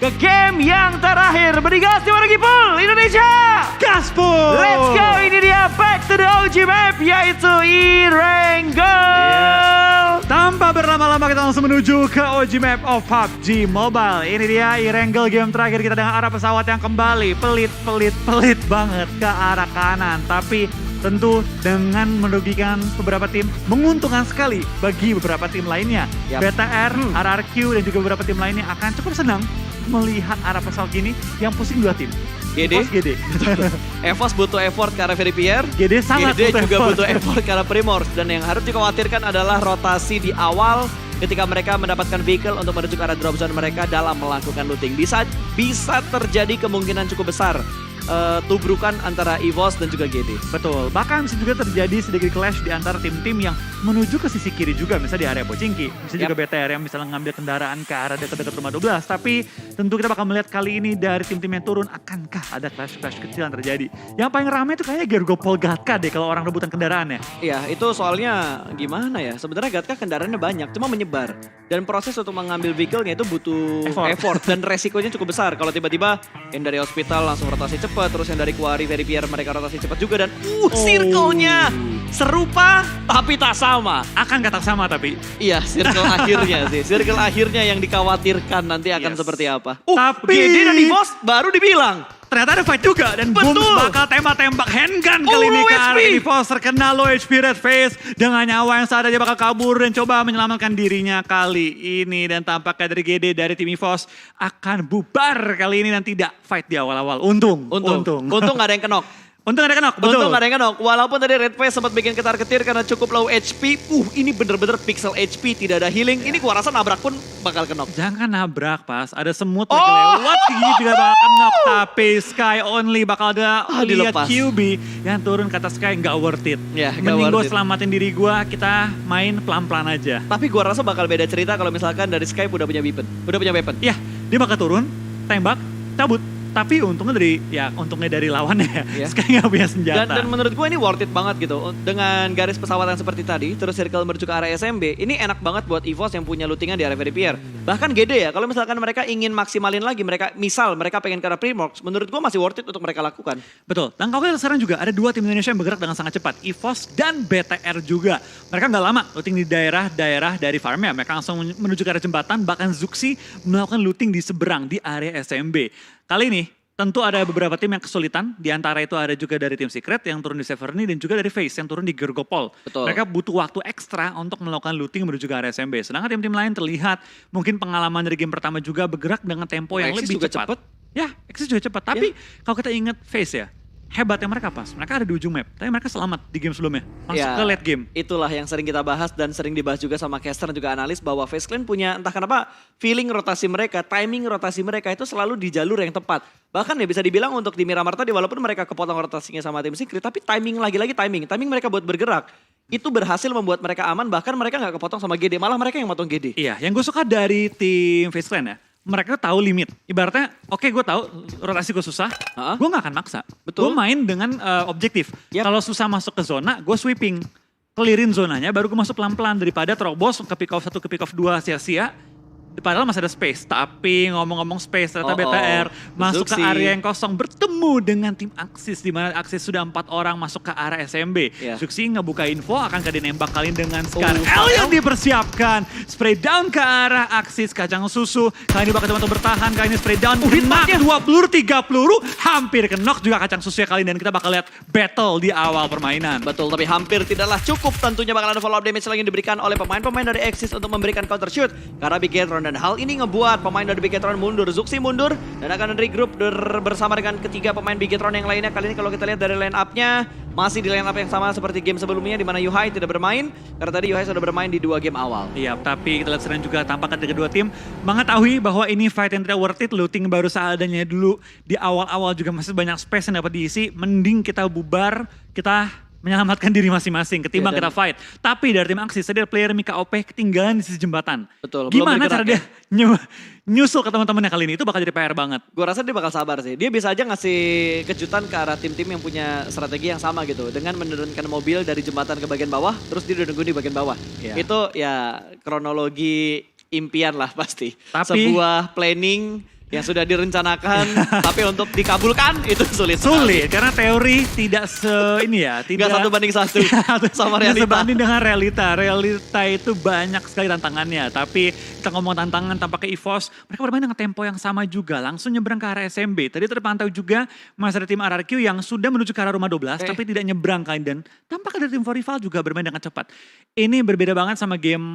ke game yang terakhir. Berdigas di Margipul, Indonesia. Gaspol! Let's go, ini dia back to the OG map yaitu Erangel. Tanpa berlama-lama kita langsung menuju ke OG map of PUBG Mobile. Ini dia Erangel game terakhir kita dengan arah pesawat yang kembali pelit banget ke arah kanan. Tapi tentu dengan merugikan beberapa tim, menguntungkan sekali bagi beberapa tim lainnya. BTR, RRQ dan juga beberapa tim lainnya akan cukup senang melihat arah pesawat gini yang pusing dua tim. GD. EVOS butuh effort ke arah Veripier. GD sangat GD juga butuh effort ke arah Primors. Dan yang harus dikhawatirkan adalah rotasi di awal ketika mereka mendapatkan vehicle untuk menuju ke arah drop zone mereka dalam melakukan looting. Bisa terjadi kemungkinan cukup besar tubrukan antara EVOS dan juga GD. Betul, bahkan bisa juga terjadi sedikit clash di antara tim-tim yang menuju ke sisi kiri juga, misalnya di area Pochinki. Bisa juga BTR yang misalnya ngambil kendaraan ke arah dekat-dekat rumah 12. Tapi tentu kita bakal melihat kali ini dari tim-tim yang turun, akankah ada clash-clash kecil yang terjadi. Yang paling ramai itu kayaknya Gergo Polgatka deh kalau orang rebutan kendaraannya. Iya, itu soalnya gimana ya, sebenarnya Gatka kendaraannya banyak, cuma menyebar. Dan proses untuk mengambil vehicle-nya itu butuh effort dan resikonya cukup besar. Kalau tiba-tiba yang dari hospital langsung rotasi cepat, terus yang dari Quarry, Veripier mereka rotasi cepat juga. Dan circle-nya serupa tapi tak sama. Akan kata sama tapi. Iya, circle akhirnya sih. Circle akhirnya yang dikhawatirkan nanti akan seperti apa. Tapi GD dan EVOS baru dibilang. ternyata ada fight juga dan Booms bakal tembak-tembak handgun kali ini ke arah EVOS. Terkena low HP Red Face dengan nyawa yang sadar dia bakal kabur dan coba menyelamatkan dirinya kali ini. Dan tampaknya dari GD dari tim EVOS akan bubar kali ini dan tidak fight di awal-awal. Untung Gak ada yang kenok. Untung ada kenok, betul. Untung gak ada yang kenok. Walaupun tadi Red Face sempat bikin ketar-ketir karena cukup low HP. Ini bener-bener pixel HP, tidak ada healing. Ini gua rasa nabrak pun bakal kenok. Jangan nabrak pas, ada semut lagi lewat gini juga bakal kenok. Tapi Sky only bakal ada lihat QB yang turun ke atas Sky nggak worth it. Ya, mending gue selamatin diri gue, kita main pelan-pelan aja. Tapi gua rasa bakal beda cerita kalau misalkan dari Sky udah punya weapon. Iya, dia bakal turun, tembak, cabut. Tapi untungnya dari lawannya ya. Sky nggak punya senjata. Dan menurut gue ini worth it banget gitu. Dengan garis pesawat yang seperti tadi, terus circle menuju ke arah SMB, ini enak banget buat EVOS yang punya lootingan di area Veripier. Bahkan GD ya, kalau misalkan mereka ingin maksimalin lagi, mereka pengen ke arah Primorx, menurut gue masih worth it untuk mereka lakukan. Betul, dan kalau kita sekarang juga ada dua tim Indonesia yang bergerak dengan sangat cepat, EVOS dan BTR juga. Mereka nggak lama looting di daerah-daerah dari farmnya, mereka langsung menuju ke arah jembatan, bahkan Zuxi melakukan looting di seberang, di area SMB. Kali ini tentu ada beberapa tim yang kesulitan, di antara itu ada juga dari tim Secret yang turun di Severny dan juga dari FaZe yang turun di Gergopol. Betul. Mereka butuh waktu ekstra untuk melakukan looting menuju ke area SMB. Sedangkan tim-tim lain terlihat mungkin pengalaman dari game pertama juga bergerak dengan tempo yang lebih cepat. Ya, Exis juga cepat. Tapi kalau kita ingat FaZe ya, hebatnya mereka pas, mereka ada di ujung map, tapi mereka selamat di game sebelumnya, masuk ke late game. Itulah yang sering kita bahas dan sering dibahas juga sama caster dan juga analis bahwa FaZe Clan punya entah kenapa feeling rotasi mereka, timing rotasi mereka itu selalu di jalur yang tepat. Bahkan ya bisa dibilang untuk di Miramar tadi walaupun mereka kepotong rotasinya sama tim Secret, tapi timing timing mereka buat bergerak. Itu berhasil membuat mereka aman, bahkan mereka gak kepotong sama GD, malah mereka yang motong GD. Iya, yang gue suka dari tim FaZe Clan ya, mereka tahu limit. Ibaratnya, oke, gue tahu rotasi gue susah, gue gak akan maksa. Betul. Gue main dengan objektif. Kalau susah masuk ke zona, gue sweeping. Clearin zonanya, baru gue masuk pelan-pelan. Daripada terobos ke pick off 1 ke pick off 2 sia-sia. Padahal masih ada space, tapi ngomong-ngomong space, ternyata BTR masuk ke area yang kosong, bertemu dengan tim Axis, di mana Axis sudah 4 orang masuk ke arah SMB. Zuxi ngebuka info, akan nembak kali dengan Scar L yang dipersiapkan. Spray down ke arah Axis, kacang susu, kali ini bakal coba bertahan, kali ini spray down, hitmarknya 2 peluru, 3 peluru, hampir kenok juga kacang susu ya kali ini, dan kita bakal lihat battle di awal permainan. Betul, tapi hampir tidaklah cukup, tentunya bakal ada follow up damage lagi yang diberikan oleh pemain-pemain dari Axis untuk memberikan counter shoot, karena Bigetron. Dan hal ini ngebuat pemain dari Bigetron mundur. Zuxi mundur dan akan regroup bersama dengan ketiga pemain Bigetron yang lainnya. Kali ini kalau kita lihat dari line up-nya, masih di line up yang sama seperti game sebelumnya di mana Yuhai tidak bermain. Karena tadi Yuhai sudah bermain di 2 game awal. Iya, tapi kita lihat sekarang juga tampaknya dari kedua tim mengetahui bahwa ini fight yang tidak worth it. Looting baru seadanya dulu. Di awal-awal juga masih banyak space yang dapat diisi. Mending kita bubar, kita menyelamatkan diri masing-masing ketimbang kita fight. Tapi dari tim Axis, tadi ada player Mika OP ketinggalan di sisi jembatan. Betul. Gimana cara dia nyusul ke teman-temannya kali ini? Itu bakal jadi PR banget. Gue rasa dia bakal sabar sih. Dia bisa aja ngasih kejutan ke arah tim-tim yang punya strategi yang sama gitu. Dengan menurunkan mobil dari jembatan ke bagian bawah, terus dia udah nunggu di bagian bawah. Itu ya kronologi impian lah pasti. Tapi sebuah planning yang sudah direncanakan, tapi untuk dikabulkan itu sulit. Sulit, karena teori tidak Nggak 1:1 sama nggak realita. sebanding dengan realita. Realita itu banyak sekali tantangannya. Tapi kita ngomong tantangan tampaknya EVOS, mereka bermain dengan tempo yang sama juga. Langsung nyebrang ke arah SMB. Tadi terpantau juga masih ada tim RRQ yang sudah menuju ke arah rumah 12, tapi tidak nyebrang kan. Dan tampaknya dari tim Rival juga bermain dengan cepat. Ini berbeda banget sama game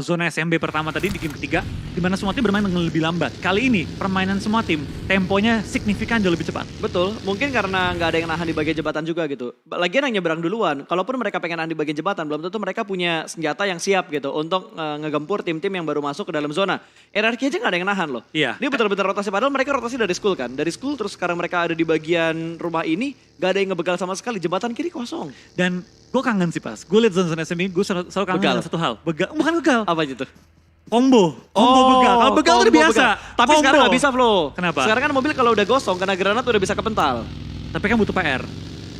zona SMB pertama tadi di game ketiga, di mana semua tim bermain dengan lebih lambat. Kali ini permainan semua tim, temponya signifikan jauh lebih cepat. Betul, mungkin karena nggak ada yang nahan di bagian jembatan juga gitu. Lagian yang nyebrang duluan, kalaupun mereka pengen nahan di bagian jembatan, belum tentu mereka punya senjata yang siap gitu untuk ngegempur tim-tim yang baru masuk ke dalam zona. RRQ aja nggak ada yang nahan loh. Iya. Dia betul-betul rotasi, padahal mereka rotasi dari school kan. Dari school terus sekarang mereka ada di bagian rumah ini, nggak ada yang ngebegal sama sekali, jembatan kiri kosong. Dan gue kangen sih pas, gue liat zona SMB, gue selalu kangen Begal. dengan satu hal. Bukan begal, Apa gitu? combo begal. Kalau begal tuh udah combo biasa. begal. Tapi Combo. sekarang nggak bisa Flo. Kenapa? Sekarang kan mobil kalau udah gosong, kena granat udah bisa kepental. Tapi kan butuh PR.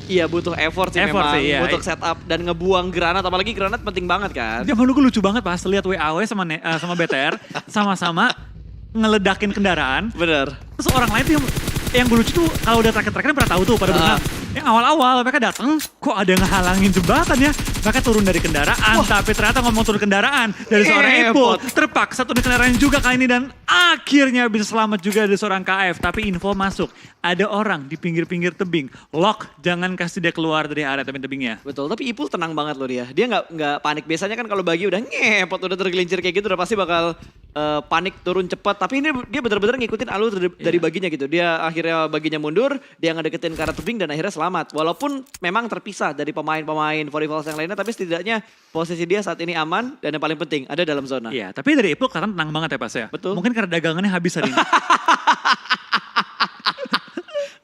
Iya butuh effort sih Effort memang, sih, iya. untuk setup dan ngebuang granat, apalagi granat penting banget kan. Zaman dulu gue lucu banget pas lihat WAW sama BTR sama-sama ngeledakin kendaraan. Bener. Terus orang lain tuh yang gue lucu tuh kalau udah terakhir-terakhir pernah tahu tuh pada berenang. Yang awal-awal mereka datang, kok ada yang ngehalangin jembatan ya. Mereka turun dari kendaraan, tapi ternyata ngomong turun kendaraan dari seorang Ipul. Terpaksa turun kendaraan juga kali ini dan akhirnya bisa selamat juga dari seorang KF. Tapi info masuk, ada orang di pinggir-pinggir tebing. Lock, jangan kasih dia keluar dari area tebing-tebingnya. Betul, tapi Ipul tenang banget loh dia. Dia nggak panik. Biasanya kan kalau bagi udah ngepot, udah tergelincir kayak gitu udah pasti bakal panik turun cepat. Tapi ini dia benar-benar ngikutin alur dari baginya gitu. Dia akhirnya baginya mundur, dia ngedeketin ke arah tebing dan akhirnya selamat. Walaupun memang terpisah dari pemain-pemain volleyball yang lainnya, tapi setidaknya posisi dia saat ini aman dan yang paling penting ada dalam zona. Iya, tapi dari Ipul kelihatan tenang banget ya pas ya. Betul. Mungkin karena dagangannya habis hari ini.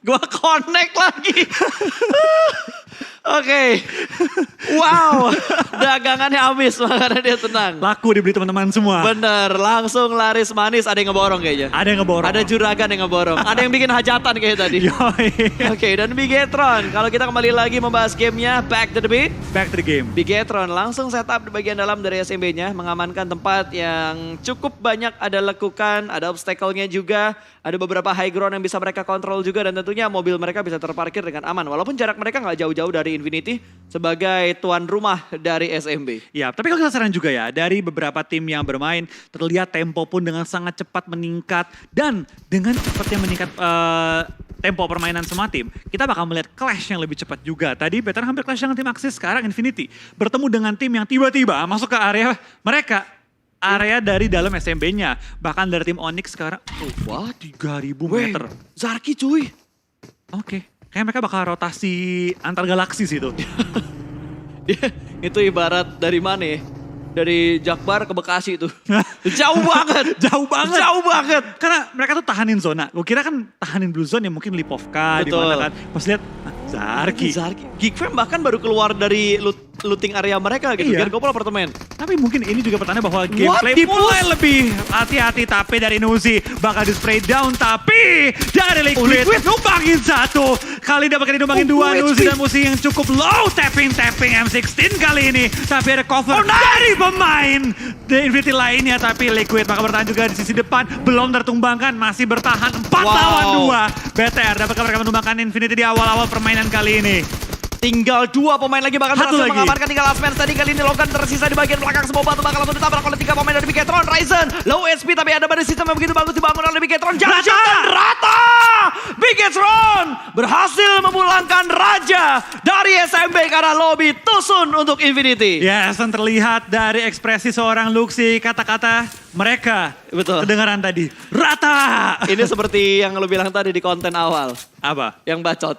Gua connect lagi. Oke. Wow, dagangannya habis makanya dia tenang. Laku dibeli teman-teman semua. Bener, langsung laris manis, ada yang ngeborong kayaknya. Ada yang ngeborong. Ada juragan yang ngeborong, ada yang bikin hajatan kayak tadi. Yoi. Oke, dan Bigetron, kalau kita kembali lagi membahas gamenya, back to the beat. Back to the game. Bigetron langsung setup di bagian dalam dari SMB-nya, mengamankan tempat yang cukup banyak ada lekukan, ada obstacle-nya juga, ada beberapa high ground yang bisa mereka kontrol juga, dan tentunya mobil mereka bisa terparkir dengan aman. Walaupun jarak mereka nggak jauh-jauh dari Infinity sebagai tuan rumah dari SMB. Ya, tapi kalau kita saran juga ya, dari beberapa tim yang bermain, terlihat tempo pun dengan sangat cepat meningkat. Dan dengan cepatnya meningkat tempo permainan semua tim, kita bakal melihat clash yang lebih cepat juga. Tadi Veteran hampir clash dengan tim Axis, sekarang Infinity bertemu dengan tim yang tiba-tiba masuk ke area mereka. Area dari dalam SMB-nya. Bahkan dari tim Onyx sekarang, wah 3.000 meter. Zarki cuy. Oke, kayak mereka bakal rotasi antar galaksi sih itu. Itu ibarat dari mana ya? Dari Jakbar ke Bekasi itu. Jauh banget. Jauh banget. Jauh banget. Karena mereka tuh tahanin zona. Gue kira kan tahanin blue zone yang mungkin Lipovka di mana kan. Pas lihat Zarki. Geekfam bahkan baru keluar dari looting area mereka gitu. Iya. Biar gopol apartemen. Tapi mungkin ini juga pertanda bahwa gameplay mulai lebih hati-hati. Tapi dari Nuzi bakal di spray down. Tapi dari Liquid numbangin satu. Kali dapatkan dinumbangin dua. Nuzi dan Musi yang cukup low. Tapping M16 kali ini. Tapi ada cover dari pemain The Infinity lainnya. Tapi Liquid bakal bertahan juga di sisi depan. Belum tertumbangkan. Masih bertahan 4 lawan 2. BTR dapat mereka menumbangkan Infinity di awal-awal permainan kali ini. Tinggal 2 pemain lagi bakal Satu berhasil lagi. mengamankan tinggal last man standing kali ini. Logan tersisa di bagian belakang, semua batu bakal langsung ditabrak oleh 3 pemain dari Bigetron. Ryzen low SP tapi ada pada sistem yang begitu bagus dibangun oleh Bigetron. Jump shot dan rata! Bigetron berhasil memulangkan raja dari SMB karena lobby tusun untuk Infinity. Yes, dan terlihat dari ekspresi seorang Luxi, kata-kata mereka. Betul. Kedengaran tadi, rata! Ini seperti yang lo bilang tadi di konten awal. Apa? Yang bacot.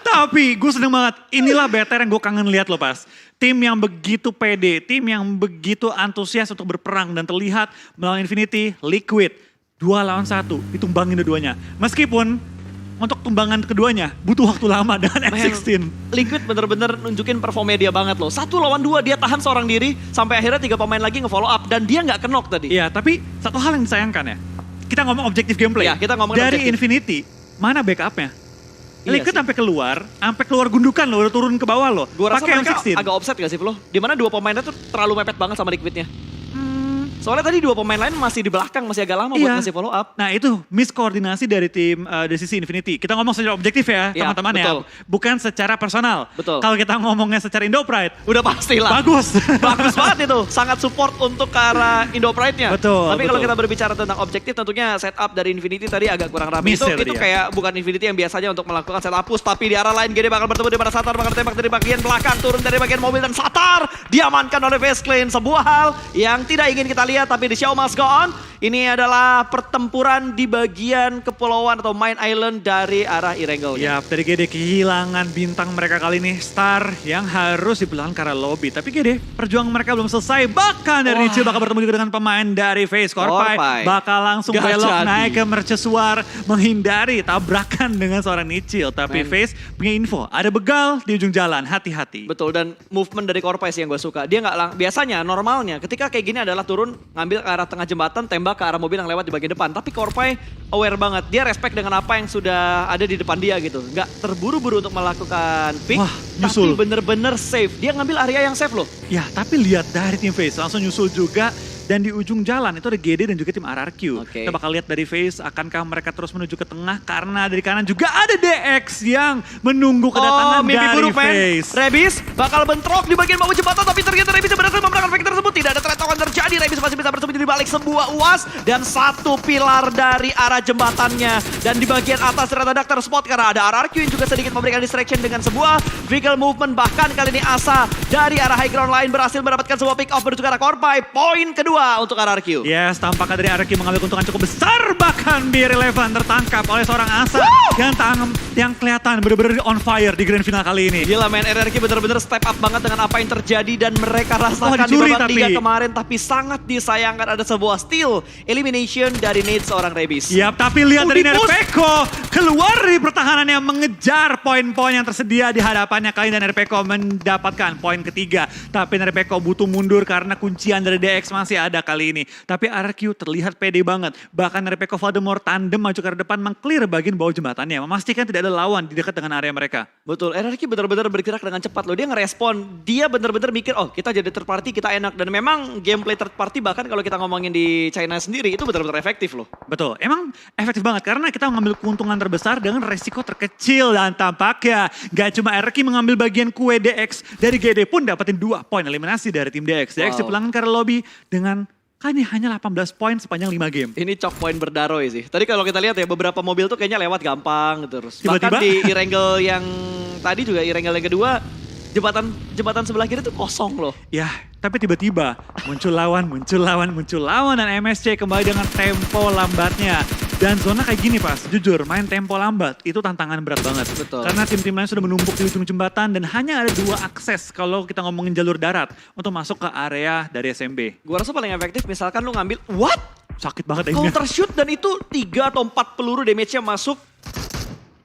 Tapi gue seneng banget, inilah BTR yang gue kangen lihat loh pas. Tim yang begitu pede, tim yang begitu antusias untuk berperang dan terlihat melawan Infinity, Liquid. 2 lawan 1, ditumbangin dua-duanya. Meskipun untuk tumbangan keduanya butuh waktu lama dengan M16. Liquid bener-bener nunjukin performnya dia banget loh. 1 lawan 2 dia tahan seorang diri sampai akhirnya 3 pemain lagi nge-follow up dan dia nggak kenok tadi. Iya, tapi satu hal yang disayangkan ya. Kita ngomong objektif gameplay. Ya, kita ngomongin dari objektif. Infinity, mana backupnya? Iya Liquid sih. sampai keluar gundukan loh, udah turun ke bawah loh. Gue rasa Pakai mereka M16. agak offset gak sih Flo? Dimana 2 pemainnya tuh terlalu mepet banget sama Liquidnya. Soalnya tadi dua pemain lain masih di belakang, masih agak lama buat ngasih follow up. Nah itu miskoordinasi dari tim dari sisi Infinity. Kita ngomong secara objektif ya Iya, teman-teman ya. betul. Bukan secara personal. Betul. Kalau kita ngomongnya secara Indo Pride, Udah pastilah. bagus. Bagus banget itu, sangat support untuk ke arah Indo Pride-nya. Betul, Tapi kalau betul. kita berbicara tentang objektif, tentunya setup dari Infinity tadi agak kurang rapi. Miss Itu, ya tadi itu ya. kayak bukan Infinity yang biasanya untuk melakukan setup push, tapi di arah lain GD bakal bertemu di mana Satar bakal tembak dari bagian belakang, turun dari bagian mobil dan Satar diamankan oleh Face Clan. Sebuah hal yang tidak ingin kita lihat, tapi di show must go on. Ini adalah pertempuran di bagian kepulauan atau main island dari arah Erangel. Ya, dari GD kehilangan bintang mereka kali ini, Star yang harus dipulangkan ke arah lobby. Tapi GD, perjuangan mereka belum selesai. Bahkan dari Nichil bakal bertemu juga dengan pemain dari FaZe. Korpai bakal langsung Gak belok jadi. naik ke mercusuar, menghindari tabrakan dengan seorang Nichil. Tapi FaZe punya info, ada begal di ujung jalan, hati-hati. Betul, dan movement dari Korpai sih yang gue suka. Dia nggak biasanya normalnya ketika kayak gini adalah turun ngambil ke arah tengah jembatan, tembak ke arah mobil yang lewat di bagian depan. Tapi Korpai aware banget, dia respect dengan apa yang sudah ada di depan dia gitu. Nggak terburu-buru untuk melakukan pick, Wah, nyusul. tapi bener-bener safe. Dia ngambil area yang safe loh. Ya, tapi lihat dari tim FaZe langsung nyusul juga. Dan di ujung jalan itu ada GD dan juga tim RRQ. Oke. Kita bakal lihat dari FaZe, akankah mereka terus menuju ke tengah. Karena dari kanan juga ada DX yang menunggu kedatangan mimpi dari buruk men. FaZe. Rebis bakal bentrok di bagian bawah jembatan, tapi ternyata Rebis berhasil memenangkan fight tersebut. Tidak ada threat akan terjadi. Rebis masih bisa bersembunyi di balik sebuah UAS dan satu pilar dari arah jembatannya. Dan di bagian atas ternyata Dr. Spot karena ada RRQ yang juga sedikit memberikan distraction dengan sebuah vehicle movement. Bahkan kali ini Asa dari arah high ground line berhasil mendapatkan sebuah pick off menuju ke arah Korpai. Poin kedua untuk RRQ. Yes, tampaknya dari RRQ mengambil keuntungan cukup besar. Bahkan di Relevan tertangkap oleh seorang Asa yang kelihatan benar-benar on fire di grand final kali ini. Gila men, RRQ bener-bener step up banget dengan apa yang terjadi dan mereka rasakan di dicuri babak tapi. 3 kemarin. Tapi sangat disayangkan ada sebuah steal elimination dari Nate seorang Rebis. Yap, tapi lihat dari di push. Nerpeko keluar dari pertahanan yang mengejar poin-poin yang tersedia di hadapannya kali ini, dan Nerpeko mendapatkan poin ketiga. Tapi Nerpeko butuh mundur karena kuncian dari DX masih ada kali ini. Tapi RRQ terlihat pede banget. Bahkan Nerpeko Voldemort tandem maju ke depan meng-clear bagian bawah jembatannya, memastikan tidak ada lawan di dekat dengan area mereka. Betul, RRQ benar-benar bergerak dengan cepat loh. Dia ngerespon, dia benar-benar mikir, oh kita jadi third party, kita enak. Dan memang gameplay third party bahkan kalau kita ngomongin di China sendiri itu benar-benar efektif loh. Betul, emang efektif banget karena kita mengambil keuntungan terbesar dengan resiko terkecil. Dan tampaknya gak cuma RRQ mengambil bagian kue DX, dari GD pun dapetin 2 poin eliminasi dari tim DX. DX dipulangkan ke lobby dengan kali ini hanya 18 poin sepanjang 5 game. Ini chalk point berdaroi sih. Tadi kalau kita lihat ya beberapa mobil tuh kayaknya lewat gampang terus. Tiba-tiba. Bahkan di Erangel yang tadi juga Erangel yang kedua, jembatan sebelah kiri tuh kosong loh. Ya, tapi tiba-tiba muncul lawan, dan MSC kembali dengan tempo lambatnya. Dan zona kayak gini pas, jujur main tempo lambat itu tantangan berat banget. Betul. Karena tim-tim lain sudah menumpuk di ujung jembatan dan hanya ada 2 akses kalau kita ngomongin jalur darat untuk masuk ke area dari SMB. Gua rasa paling efektif misalkan lu ngambil, what? Sakit banget aimnya. Counter shoot dan itu 3 atau 4 peluru damage-nya masuk.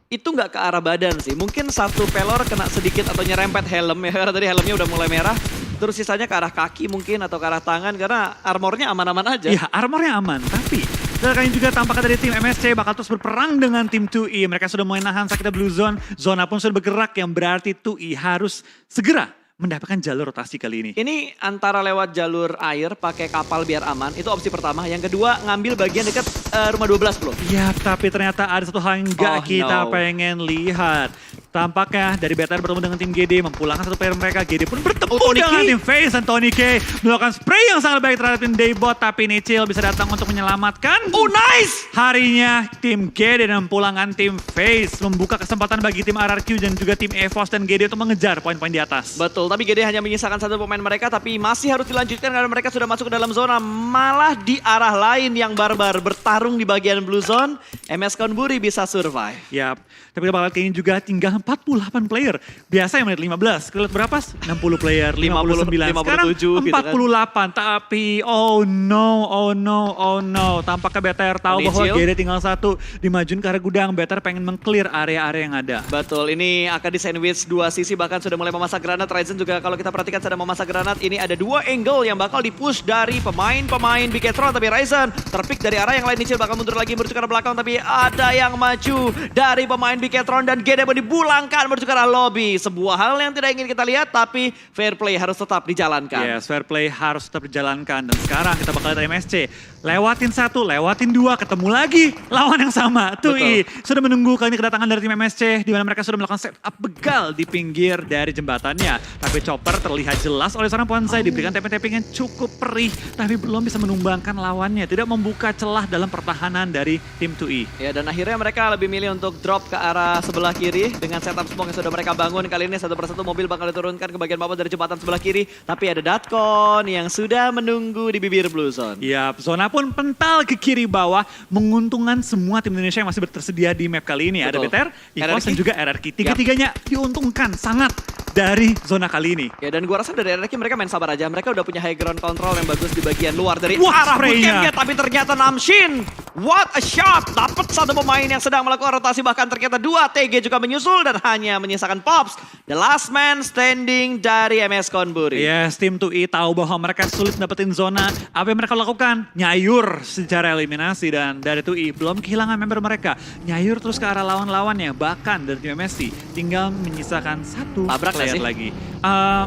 Itu nggak ke arah badan sih. Mungkin satu pelor kena sedikit atau nyerempet helm ya. Karena tadi helmnya udah mulai merah. Terus sisanya ke arah kaki mungkin atau ke arah tangan. Karena armornya aman-aman aja. Iya, armornya aman, tapi kali juga tampaknya dari tim MSC bakal terus berperang dengan tim 2i. Mereka sudah mulai nahan sakitnya Blue Zone. Zona pun sudah bergerak yang berarti 2i harus segera mendapatkan jalur rotasi kali ini. Ini antara lewat jalur air pakai kapal biar aman. Itu opsi pertama. Yang kedua ngambil bagian dekat rumah 12 bro. Ya, tapi ternyata ada satu hal yang gak kita pengen lihat. Tampaknya dari BTR bertemu dengan tim GD memulangkan satu player mereka. GD pun bertemu dengan tim FaZe dan Tony K melakukan spray yang sangat baik terhadap tim Daybot. Tapi Nichil bisa datang untuk menyelamatkan. Oh nice! Harinya tim GD dan memulangkan tim FaZe membuka kesempatan bagi tim RRQ dan juga tim EVOS dan GD untuk mengejar poin-poin di atas. Betul, tapi GD hanya menyisakan satu pemain mereka, tapi masih harus dilanjutkan karena mereka sudah masuk ke dalam zona. Malah di arah lain yang barbar bertarung di bagian blue zone, MS Konburi bisa survive. Yap, tapi kita bakal kayaknya juga tinggal 48 player. Biasa yang menit 15, kita lihat berapa? 60 player, 59. 57 Sekarang 48, gitu kan. tapi oh no. Tampaknya BTR tahu bahwa GD tinggal 1 dimajuin ke arah gudang. BTR pengen meng-clear area-area yang ada. Betul, ini akan di sandwich 2 sisi, bahkan sudah mulai memasak granat. Ryzen juga kalau kita perhatikan sedang memasak granat. Ini ada 2 angle yang bakal dipush dari pemain Biketron, tapi Ryzen terpick dari arah yang lain. Nichil bakal mundur lagi menuju ke arah belakang, tapi ada yang maju dari pemain Biketron dan GD pun dibulat dipulangkan menuju ke arah lobby. Sebuah hal yang tidak ingin kita lihat, tapi fair play harus tetap dijalankan. Yes, fair play harus tetap dijalankan. Dan sekarang kita bakal lihat MSC. Lewatin 1, lewatin 2, ketemu lagi lawan yang sama. TUI sudah menunggu kali ini kedatangan dari tim MSC, di mana mereka sudah melakukan setup begal di pinggir dari jembatannya. Tapi Chopper terlihat jelas oleh seorang Bonsai, diberikan tapping-tapping yang cukup perih, tapi belum bisa menumbangkan lawannya. Tidak membuka celah dalam pertahanan dari tim TUI. Ya, dan akhirnya mereka lebih milih untuk drop ke arah sebelah kiri dengan setup smoke yang sudah mereka bangun. Kali ini satu persatu mobil bakal diturunkan ke bagian bawah dari jembatan sebelah kiri. Tapi ada Datkon yang sudah menunggu di bibir blue zone. Ya, zona pun pental ke kiri bawah, menguntungkan semua tim Indonesia yang masih tersedia di map kali ini. Ada Betul. BTR, EVOS, dan juga RRQ. Yap. Tiga-tiganya diuntungkan sangat dari zona kali ini. Ya, dan gua rasa dari RRQ mereka main sabar aja. Mereka udah punya high ground control yang bagus di bagian luar dari Wah, arah spraynya. bootcampnya. Tapi ternyata Namshin, what a shot. Dapat satu pemain yang sedang melakukan rotasi, bahkan ternyata 2 TG juga menyusul dan hanya menyisakan Pops. The last man standing dari MS Konburi. Yes, tim TUI tahu bahwa mereka sulit dapetin zona. Apa yang mereka lakukan? Nyayur secara eliminasi, dan dari TUI belum kehilangan member mereka. Nyayur terus ke arah lawan-lawannya, bahkan dari tim MSC tinggal menyisakan 1 Tabrak gak player sih? lagi.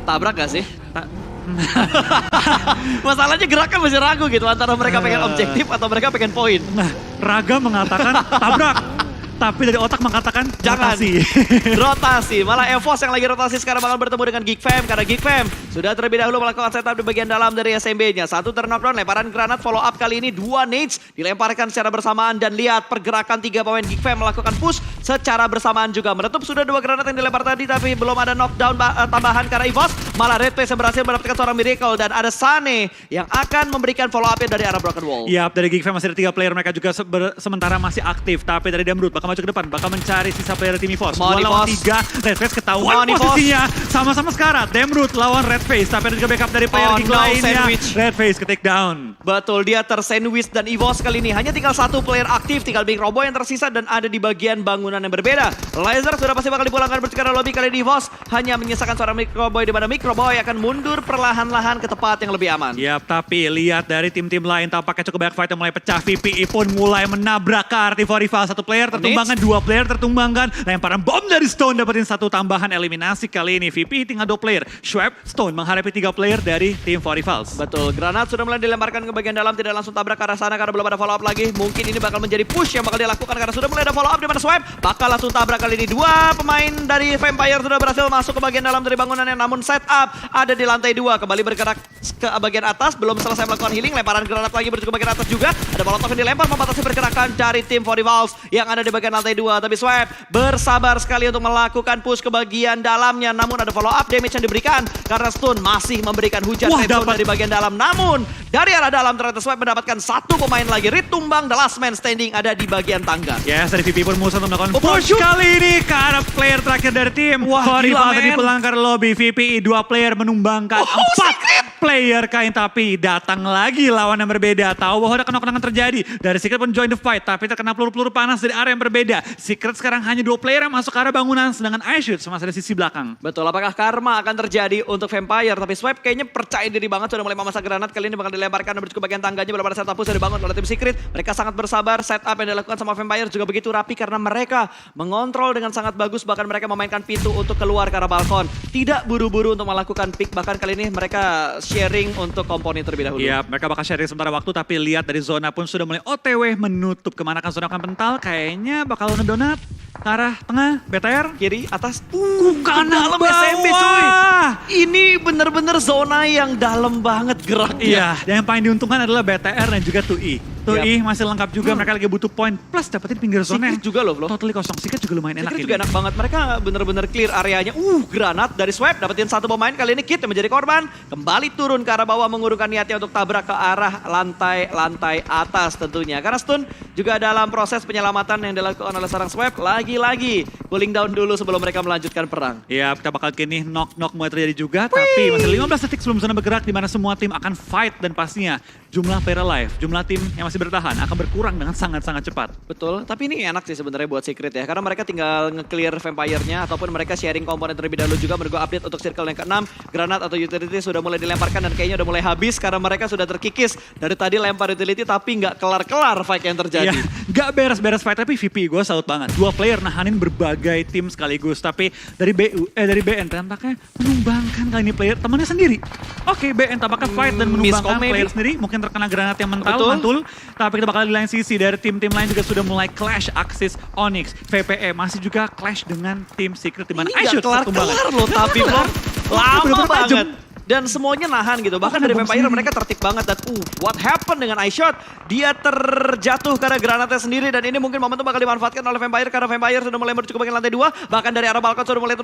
Tabrak gak sih? Ta- Masalahnya gerakan masih ragu gitu antara mereka pengen objektif atau mereka pengen poin. Nah, raga mengatakan tabrak, tapi dari otak mengatakan Jangan. rotasi. Rotasi. Malah EVOS yang lagi rotasi sekarang bakal bertemu dengan Geek Fam. Karena Geek Fam sudah terlebih dahulu melakukan setup di bagian dalam dari SMB-nya. 1 knockdown, lemparan granat, follow up kali ini 2 nades dilemparkan secara bersamaan. Dan lihat pergerakan 3 pemain Geek Fam melakukan push secara bersamaan juga. Menutup sudah 2 granat yang dilempar tadi, tapi belum ada knockdown tambahan karena EVOS. Malah Red Face yang berhasil mendapatkan seorang Miracle. Dan ada Sane yang akan memberikan follow up-nya dari arah Broken Wall. Yap, dari Geek Fam masih ada 3 player, mereka juga sementara masih aktif. Tapi dari Damrut bakal maju ke depan, bakal mencari sisa player tim EVOS. Mau 2 lawan EVOS. 3, Red Face ketahuan Mau EVOS. posisinya. Sama-sama sekarat, Damrut lawan Red Face. Tapi ada juga backup dari player Oh Geek no, lainnya. sandwich. Red Face ke take down. Betul, dia tersandwich dan EVOS kali ini hanya tinggal 1 player aktif, tinggal Big Robo yang tersisa dan ada di bagian bangunan yang berbeda. Laser sudah pasti bakal dipulangkan bersekarang lobby, kali ini EVOS hanya menyisakan seorang Microboy, di mana Microboy akan mundur perlahan-lahan ke tempat yang lebih aman. Yap, tapi lihat dari tim-tim lain tampaknya cukup banyak fight yang mulai pecah. VPI pun mulai menabrak ke RT4 rival. 1 player tertumbangkan, 2 player tertumbangkan. Lemparan bom dari Stone dapetin 1 tambahan eliminasi kali ini. VPI tinggal 2 player. Schwab, Stone menghadapi 3 player dari tim 4 rivals. Betul, granat sudah mulai dilemparkan ke bagian dalam, tidak langsung tabrak ke arah sana karena belum ada follow up lagi. Mungkin ini bakal menjadi push yang bakal dilakukan karena sudah mulai ada follow up, di mana Swap bakal langsung tabrak kali ini. 2 pemain dari Vampire sudah berhasil masuk ke bagian dalam dari bangunannya, namun setup ada di lantai 2. Kembali bergerak ke bagian atas, belum selesai melakukan healing, lemparan granat lagi menuju ke bagian atas juga. Ada molotov yang dilempar membatasi pergerakan dari tim 4 rivals yang ada di bagian lantai 2. Tapi Swap bersabar sekali untuk melakukan push ke bagian dalamnya, namun ada follow up damage yang diberikan karena Stone masih memberikan hujan sandstone dari bagian dalam. Namun dari arah dalam ternyata Swap mendapatkan 1 pemain lagi. Rit tumbang, the last man standing ada di bagian tangga. Yes, dari VP pun berusaha untuk melakukan Oh, push shoot. kali ini ke arah player terakhir dari tim. Wah, gila, Rival tadi men. pulang ke lobby. VPI 2 player menumbangkan 4 player kain, tapi datang lagi lawan yang berbeda. Tahu bahwa ada kenok-kenongan terjadi. Dari Secret pun join the fight, tapi terkena peluru-peluru panas dari area yang berbeda. Secret sekarang hanya 2 player yang masuk ke arah bangunan, sedangkan iShoot masih ada sisi belakang. Betul, apakah karma akan terjadi untuk Vampire? Tapi Swipe kayaknya percaya diri banget, sudah mulai memasang granat. Kali ini bakal dilemparkan menuju ke bagian tangganya. Belum ada setup push yang dibangun oleh tim Secret. Mereka sangat bersabar, setup yang dilakukan sama Vampire juga begitu rapi karena mereka mengontrol dengan sangat bagus. Bahkan mereka memainkan pintu untuk keluar ke arah balkon. Tidak buru-buru untuk melakukan pick, bahkan kali ini mereka sharing untuk komponen terlebih dahulu. Iya, mereka bakal sharing sementara waktu, tapi lihat dari zona pun sudah mulai OTW menutup. Kemana kan zona akan pental, kayaknya bakal donat ke arah tengah, BTR. Kiri, atas, Kanan dalam bawah. SMB cuy. Ini bener-bener zona yang dalam banget geraknya. Iya, dan yang paling diuntungkan adalah BTR dan juga TUI. TUI masih lengkap juga, mereka lagi butuh poin plus dapetin pinggir zona yang Secret juga loh, Flo. totally kosong. Secret juga lumayan enak Secret ini. juga enak banget. Mereka bener-bener clear areanya. Granat dari Swap. Dapetin 1 pemain. Kali ini Kit yang menjadi korban. Kembali turun ke arah bawah mengurungkan niatnya untuk tabrak ke arah lantai atas tentunya. Karena Stun juga dalam proses penyelamatan yang dilakukan oleh seorang Swap. Lagi-lagi cooling down dulu sebelum mereka melanjutkan perang. Iya, kita bakal kini knock-knock mulai terjadi juga. Tapi masih 15 detik sebelum zona bergerak, di mana semua tim akan fight. Dan pastinya jumlah player alive, jumlah tim yang masih bertahan akan berkurang dengan sangat-sangat cepat. Betul, tapi ini enak sih sebenarnya buat Secret ya. Karena mereka tinggal nge-clear Vampire-nya ataupun mereka sharing komponen terlebih dahulu juga. Menunggu update untuk circle yang ke-6. Granat atau utility sudah mulai dilemparkan dan kayaknya udah mulai habis karena mereka sudah terkikis. Dari tadi lempar utility tapi nggak kelar-kelar fight yang terjadi. Iya, Gak beres-beres fight, tapi VP gue salut banget. 2 player nahanin berbagai tim sekaligus. Tapi dari BN tampaknya menumbangkan kali ini player temannya sendiri. Oke, BN tampaknya fight dan menumbangkan player sendiri. Mungkin terkena granat yang mantul. Tapi kita bakal di lain sisi dari tim-tim lain juga sudah mulai clash. Axis, Onyx, VPE masih juga clash dengan tim Secret. Dimana Ini gak kelar-kelar loh tapi bro. Lama banget. Dan semuanya nahan gitu. Bahkan dari Vampire mereka tertib banget. Dan what happened dengan iShot? Dia terjatuh karena granatnya sendiri. Dan ini mungkin momentum bakal dimanfaatkan oleh Vampire. Karena Vampire sudah mulai menuju ke bagian lantai 2. Bahkan dari arah balkon sudah mulai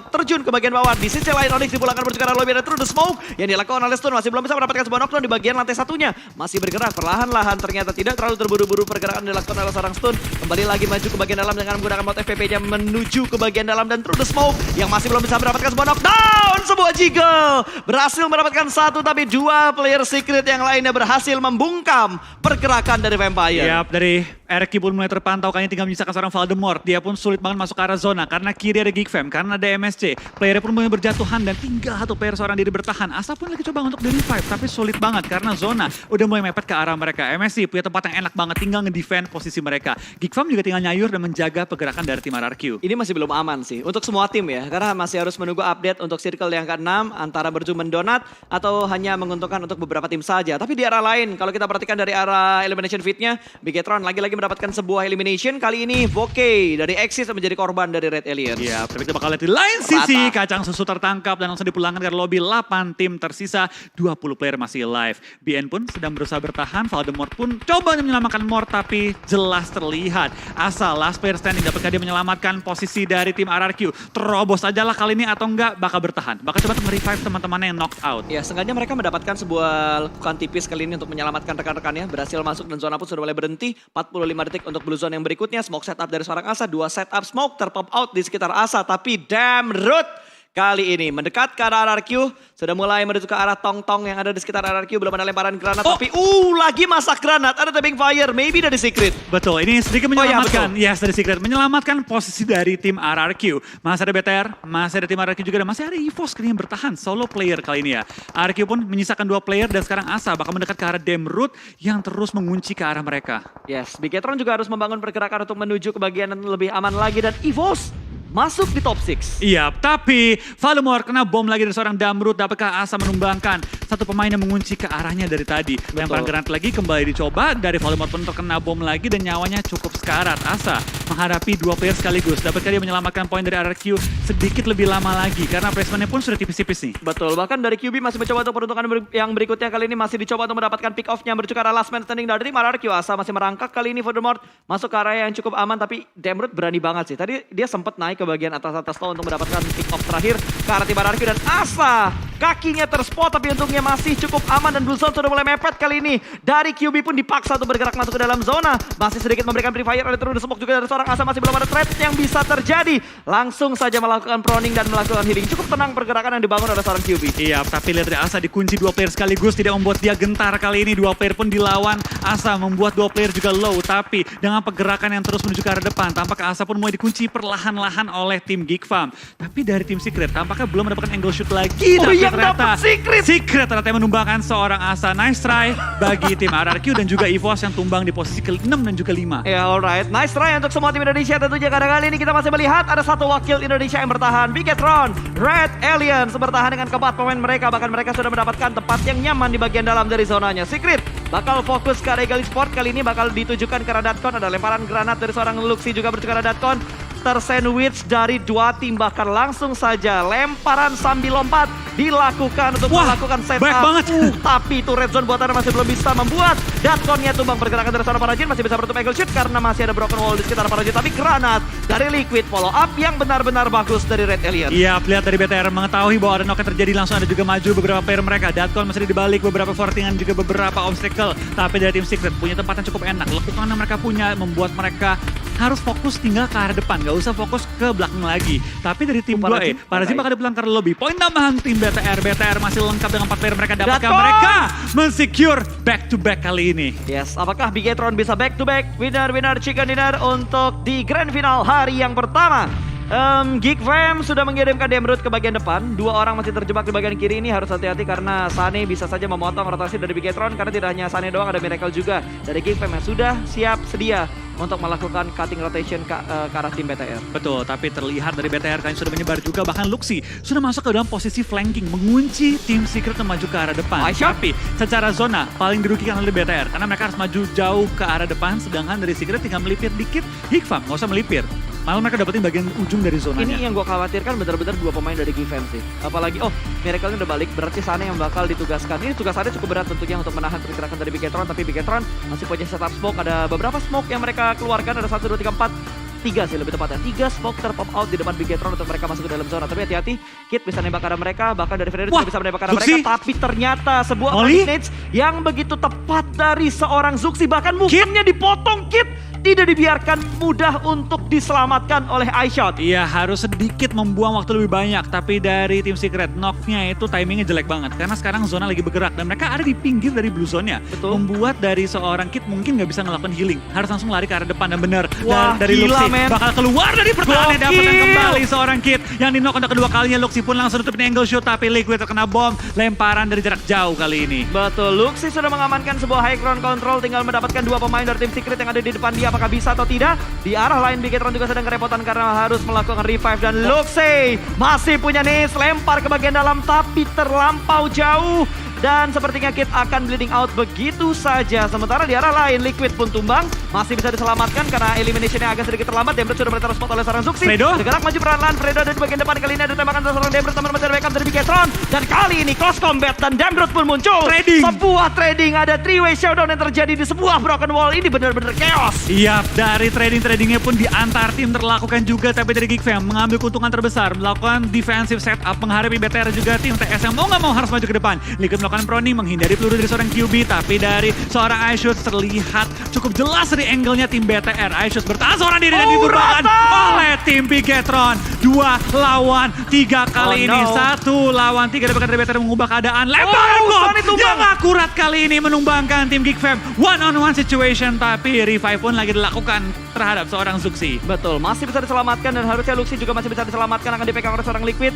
terjun ke bagian bawah. Di sisi lain Onyx dipulangkan menuju ke arah lobby. Dan through the smoke yang dilakukan oleh Stun masih belum bisa mendapatkan sebuah knockdown di bagian lantai satunya. Masih bergerak perlahan-lahan. Ternyata tidak terlalu terburu-buru pergerakan dilakukan oleh seorang Stun. Kembali lagi maju ke bagian dalam dengan menggunakan mod FPP-nya menuju ke bagian dalam. Dan through the smoke yang masih belum bisa mendapatkan sebuah knockdown. Sebuah jiggle. Berhasil mendapatkan 1 tapi 2 player Secret yang lainnya berhasil membungkam pergerakan dari Vampire. Yap, dari RQ pun mulai terpantau, kayaknya tinggal menyisakan seorang Voldemort. Dia pun sulit banget masuk ke arah zona karena kiri ada Geekfam, karena ada MSC. Playernya pun mulai berjatuhan dan tinggal 1 player seorang diri bertahan. Asa pun lagi coba untuk di-revive tapi sulit banget karena zona udah mulai mepet ke arah mereka. MSC punya tempat yang enak banget, tinggal nge-defend posisi mereka. Geekfam juga tinggal nyayur dan menjaga pergerakan dari tim RRQ. Ini masih belum aman sih untuk semua tim ya, karena masih harus menunggu update untuk circle yang ke-6 antara berujung mendonat atau hanya menguntungkan untuk beberapa tim saja. Tapi di arah lain, kalau kita perhatikan dari arah elimination feed-nya, Bigetron lagi-lagi mendapatkan sebuah elimination. Kali ini Voke dari Axis menjadi korban dari Red Alien. Iya, tapi kita bakal lihat di lain sisi, kacang susu tertangkap dan langsung dipulangkan ke lobby. 8 tim tersisa, 20 player masih live. BN pun sedang berusaha bertahan, Voldemort pun coba menyelamatkan Mort tapi jelas terlihat. Asal last player standing, dapatkah dia menyelamatkan posisi dari tim RRQ? Terobos aja lah kali ini atau enggak bakal bertahan. Bakal coba untuk nge-revive teman-temannya yang knocked out. Ya, sengaja mereka mendapatkan sebuah lekukan tipis kali ini untuk menyelamatkan rekan-rekannya. Berhasil masuk dan zona pun sudah mulai berhenti. 45 detik untuk blue zone yang berikutnya. Smoke setup dari seorang Asa. 2 setup smoke terpop out di sekitar Asa. Tapi damn root kali ini mendekat ke arah RRQ. Sudah mulai menuju ke arah tong-tong yang ada di sekitar RRQ. Belum ada lemparan granat. Tapi lagi masak granat. Ada tapping fire. Maybe dari Secret. Betul, ini sedikit menyelamatkan. Yes, dari Secret. Menyelamatkan posisi dari tim RRQ. Masih ada BTR, masih ada tim RRQ juga. Dan masih ada EVOS kali yang bertahan. Solo player kali ini ya. RRQ pun menyisakan 2 player. Dan sekarang Asa bakal mendekat ke arah Demroot yang terus mengunci ke arah mereka. Yes, Bigetron juga harus membangun pergerakan untuk menuju ke bagian yang lebih aman lagi. Dan EVOS masuk di top 6. Iya, tapi Voldemort kena bom lagi dari seorang Damrut. Dapatkah Asa menumbangkan 1 pemain yang mengunci ke arahnya dari tadi? Lempar granat lagi kembali dicoba. Dari Voldemort pun terkena bom lagi dan nyawanya cukup sekarat. Asa menghadapi 2 player sekaligus. Dapatkah dia menyelamatkan poin dari RRQ sedikit lebih lama lagi? Karena placementnya pun sudah tipis-tipis nih. Betul, bahkan dari QB masih mencoba untuk peruntukan yang berikutnya. Kali ini masih dicoba untuk mendapatkan pick off-nya menuju ke arah last man standing dari tim RRQ. Asa masih merangkak kali ini Voldemort masuk ke area yang cukup aman. Tapi Damrut berani banget sih. Tadi dia sempat naik ke bagian atas-atas toh untuk mendapatkan pick off terakhir ke arah tim RRQ. Dan Asa kakinya terspot tapi untungnya masih cukup aman. Dan Blue Zone sudah mulai mepet kali ini. Dari QB pun dipaksa untuk bergerak masuk ke dalam zona. Masih sedikit memberikan free fire oleh True the Smoke juga dari seorang Asa. Masih belum ada threat yang bisa terjadi. Langsung saja melakukan proning dan melakukan healing. Cukup tenang pergerakan yang dibangun oleh seorang QB. Iya, tapi lihat dari Asa dikunci 2 player sekaligus. Tidak membuat dia gentar kali ini. 2 player pun dilawan. Asa membuat 2 player juga low. Tapi dengan pergerakan yang terus menuju ke arah depan. Tampak Asa pun mulai dikunci perlahan-lahan oleh tim Geekfam. Tapi dari tim Secret tampaknya belum mendapatkan angle shoot lagi. Tapi yang ternyata dapat Secret ternyata menumbangkan seorang Asa. Nice try bagi tim RRQ dan juga EVOS yang tumbang di posisi ke-6 dan juga 5. Ya alright, nice try untuk semua tim Indonesia tentunya. Karena kali ini kita masih melihat ada 1 wakil Indonesia yang bertahan. Bigetron, Red Aliens bertahan dengan keempat pemain mereka. Bahkan mereka sudah mendapatkan tempat yang nyaman di bagian dalam dari zonanya. Secret bakal fokus ke Regal Sport. Kali ini bakal ditujukan ke arah Datkon. Ada lemparan granat dari seorang Luxi juga menuju ke arah Datkon. Tersandwich dari 2 tim, bahkan langsung saja lemparan sambil lompat dilakukan untuk melakukan setup. Baik banget. Tapi itu red zone buatannya masih belum bisa membuat Datkonnya tumbang. Pergerakan dari seorang Parajin masih bisa menutup angle shoot karena masih ada broken wall di sekitar Parajin. Tapi granat dari Liquid follow up yang benar-benar bagus dari Red Alien. Iya, lihat dari BTR mengetahui bahwa ada knock yang terjadi, langsung ada juga maju beberapa player mereka. Datkon masih di balik beberapa fortingan juga beberapa obstacle. Tapi dari tim Secret punya tempat yang cukup enak. Lekukan yang mereka punya membuat mereka harus fokus tinggal ke arah depan, gak usah fokus ke belakang lagi. Tapi dari tim 2E, Parajin bakal dipulang ke lobby. Poin tambahan tim BTR masih lengkap dengan 4 player mereka. Dapatkah mereka men-secure back-to-back kali ini? Yes, apakah Bigetron bisa back-to-back winner-winner chicken dinner untuk di grand final hari yang pertama? Geekfam sudah mengirimkan Demrut ke bagian depan. 2 orang masih terjebak di bagian kiri ini. Harus hati-hati karena Sane bisa saja memotong rotasi dari Bigetron. Karena tidak hanya Sane doang, ada Miracle juga dari Geekfam yang sudah siap sedia untuk melakukan cutting rotation ke arah tim BTR. Betul, tapi terlihat dari BTR kalian sudah menyebar juga, bahkan Luxi sudah masuk ke dalam posisi flanking, mengunci tim Secret maju ke arah depan. Aisyah. Tapi secara zona paling dirugikan oleh BTR, karena mereka harus maju jauh ke arah depan, sedangkan dari Secret tinggal melipir dikit, Hikfam nggak usah melipir. Malah mereka dapetin bagian ujung dari zonanya. Ini yang gue khawatirkan benar-benar dua pemain dari GFM sih. Apalagi, Miracle udah balik, berarti Sana yang bakal ditugaskan. Ini tugasannya cukup berat tentunya untuk menahan pergerakan dari Bigetron, tapi Bigetron masih punya setup smoke. Ada beberapa smoke yang mereka keluarkan, ada 1, 2, 3, 4. 3 sih lebih tepatnya. 3 smoke terpop out di depan Bigetron untuk mereka masuk ke dalam zona. Tapi hati-hati, Kit bisa nembak arah mereka, bahkan dari Fredo juga bisa menembak arah mereka. Tapi ternyata sebuah coordinates yang begitu tepat dari seorang Zuxi. Bahkan mungkinnya dipotong Kit. Tidak dibiarkan mudah untuk diselamatkan oleh iShot. Iya, harus sedikit membuang waktu lebih banyak. Tapi dari tim Secret, knock-nya itu timingnya jelek banget. Karena sekarang zona lagi bergerak dan mereka ada di pinggir dari blue zone-nya. Betul. Membuat dari seorang Kit mungkin nggak bisa ngelakuin healing. Harus langsung lari ke arah depan dan benar. Wah, dari gila, Luxi men. bakal keluar dari pertahanan, Gokil. dapatkan kembali seorang Kit. Yang di-knock untuk kedua kalinya, Luxi pun langsung tutupin angle shoot. Tapi Liquid terkena bom, lemparan dari jarak jauh kali ini. Betul, Luxi sudah mengamankan sebuah high ground control. Tinggal mendapatkan 2 pemain dari tim Secret yang ada di depan dia. Apakah bisa atau tidak? Di arah lain Bigetron juga sedang kerepotan karena harus melakukan revive. Dan Luxi masih punya Nis, lempar ke bagian dalam tapi terlampau jauh. Dan sepertinya Kit akan bleeding out begitu saja. Sementara di arah lain Liquid pun tumbang. Masih bisa diselamatkan karena eliminationnya agak sedikit terlambat. Dembret sudah bertaruh spot oleh seorang Zuxi. Fredo. Bergerak maju perlahan-lahan. Fredo ada di bagian depan. Kali ini ada tembakan dari seorang Dembret. Teman-teman dari backup dari Bigetron. Dan kali ini close combat dan Dembret pun muncul. Trading. Sebuah trading. Ada 3-way showdown yang terjadi di sebuah broken wall. Ini benar-benar chaos. Iya, dari tradingnya pun di antar tim terlakukan juga. Tapi dari GFM mengambil keuntungan terbesar. Melakukan defensive setup. Menghadapi BTR juga tim TS yang mau nggak mau harus maju ke depan. Liquid melakukan proning, menghindari peluru dari seorang QB, tapi dari seorang iShoot terlihat cukup jelas dari angle-nya tim BTR. iShoot bertahan seorang diri dan ditumbangkan oleh tim Bigetron. 2 lawan 3 kali ini. 1 lawan 3 dari BTR mengubah keadaan. Lemparan bom yang akurat kali ini menumbangkan tim GFM. One-on-one situation, tapi revive pun lagi dilakukan terhadap seorang Zuxi. Betul, masih bisa diselamatkan dan harusnya Luxi juga masih bisa diselamatkan. Akan dipegang oleh seorang Liquid.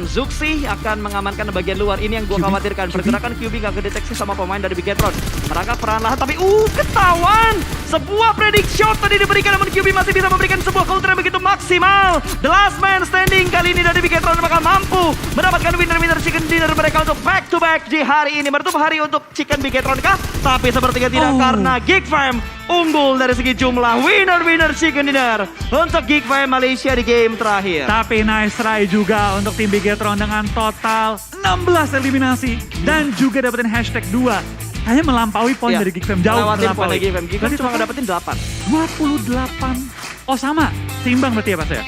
Zuxi akan mengamankan bagian luar. Ini yang gue khawatirkan. Pergerakan QB gak kedeteksi sama pemain dari Bigetron. Merangkak perlahan-lahan tapi ketahuan. Sebuah predict shot tadi diberikan namun QB masih bisa memberikan sebuah counter yang begitu maksimal. The last man standing kali ini dari Bigetron bakal mampu mendapatkan winner chicken dinner mereka untuk back to back di hari ini. Bertubuh hari untuk chicken Bigetron kah? Tapi sepertinya tidak karena GigFam unggul dari segi jumlah winner chicken dinner untuk GigFam Malaysia di game terakhir. Tapi nice try juga untuk tim Bigetron dengan total 16 eliminasi dan juga dapetin hashtag 2. Hanya melampaui poin dari GigFam, jauh melampaui poin dari melampaui. GigFam cuma ngedapetin 8. 28. Oh sama, seimbang berarti ya Pas ya?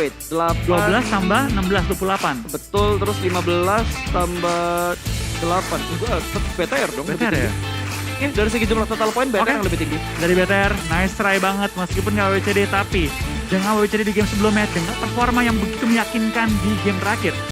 Wait, 8. 12 tambah 16, 28. Betul, terus 15 tambah 8. Enggak, BTR dong. BTR ya? Dari segi jumlah total poin BTR yang lebih tinggi. Dari BTR, nice try banget meskipun gak WCD, tapi dengan WCD di game sebelumnya dengan performa yang begitu meyakinkan di game terakhir.